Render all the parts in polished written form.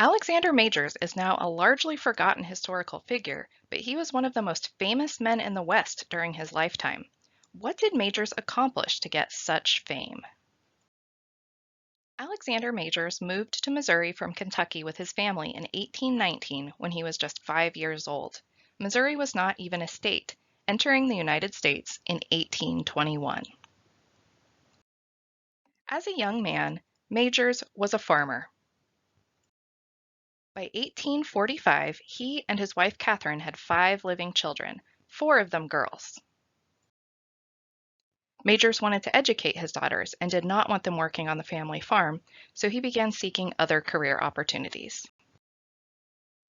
Alexander Majors is now a largely forgotten historical figure, but he was one of the most famous men in the West during his lifetime. What did Majors accomplish to get such fame? Alexander Majors moved to Missouri from Kentucky with his family in 1819 when he was just 5 years old. Missouri was not even a state, entering the United States in 1821. As a young man, Majors was a farmer. By 1845, he and his wife Catherine had 5 living children, 4 of them girls. Majors wanted to educate his daughters and did not want them working on the family farm, so he began seeking other career opportunities.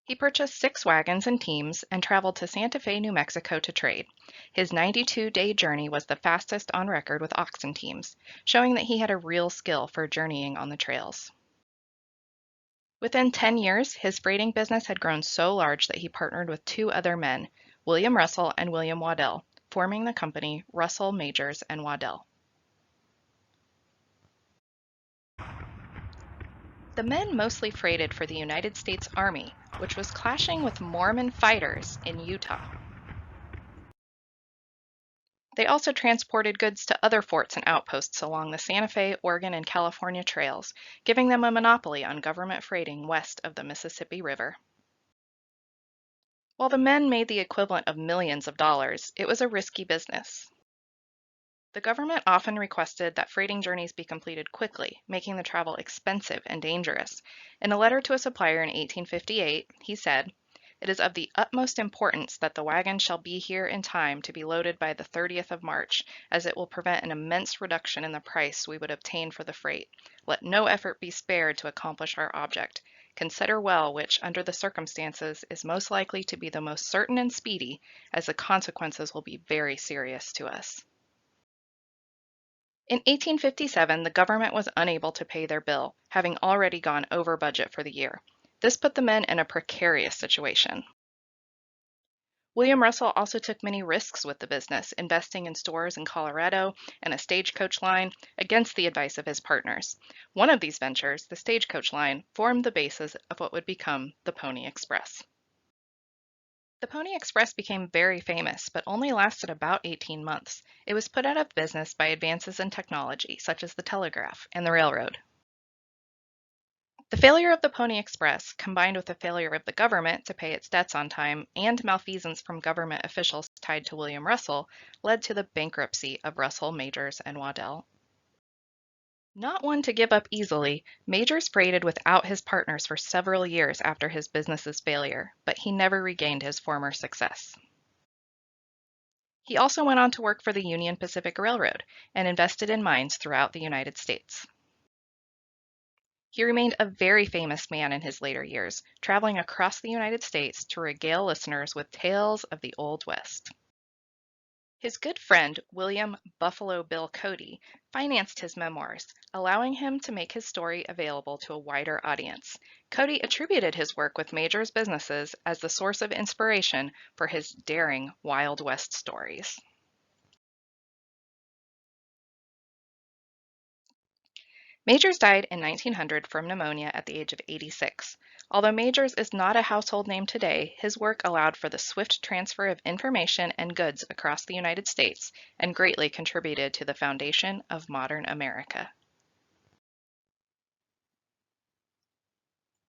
He purchased 6 wagons and teams and traveled to Santa Fe, New Mexico to trade. His 92-day journey was the fastest on record with oxen teams, showing that he had a real skill for journeying on the trails. Within 10 years, his freighting business had grown so large that he partnered with 2 other men, William Russell and William Waddell, forming the company Russell, Majors, and Waddell. The men mostly freighted for the United States Army, which was clashing with Mormon fighters in Utah. They also transported goods to other forts and outposts along the Santa Fe, Oregon, and California trails, giving them a monopoly on government freighting west of the Mississippi River. While the men made the equivalent of millions of dollars, it was a risky business. The government often requested that freighting journeys be completed quickly, making the travel expensive and dangerous. In a letter to a supplier in 1858, he said, "It is of the utmost importance that the wagon shall be here in time to be loaded by the 30th of March, as it will prevent an immense reduction in the price we would obtain for the freight. Let no effort be spared to accomplish our object. Consider well which, under the circumstances, is most likely to be the most certain and speedy, as the consequences will be very serious to us." In 1857, the government was unable to pay their bill, having already gone over budget for the year. This put the men in a precarious situation. William Russell also took many risks with the business, investing in stores in Colorado and a stagecoach line against the advice of his partners. One of these ventures, the stagecoach line, formed the basis of what would become the Pony Express. The Pony Express became very famous, but only lasted about 18 months. It was put out of business by advances in technology, such as the telegraph and the railroad. The failure of the Pony Express, combined with the failure of the government to pay its debts on time and malfeasance from government officials tied to William Russell, led to the bankruptcy of Russell, Majors, and Waddell. Not one to give up easily, Majors freighted without his partners for several years after his business's failure, but he never regained his former success. He also went on to work for the Union Pacific Railroad and invested in mines throughout the United States. He remained a very famous man in his later years, traveling across the United States to regale listeners with tales of the Old West. His good friend, William "Buffalo Bill" Cody, financed his memoirs, allowing him to make his story available to a wider audience. Cody attributed his work with Major's businesses as the source of inspiration for his daring Wild West stories. Majors died in 1900 from pneumonia at the age of 86. Although Majors is not a household name today, his work allowed for the swift transfer of information and goods across the United States and greatly contributed to the foundation of modern America.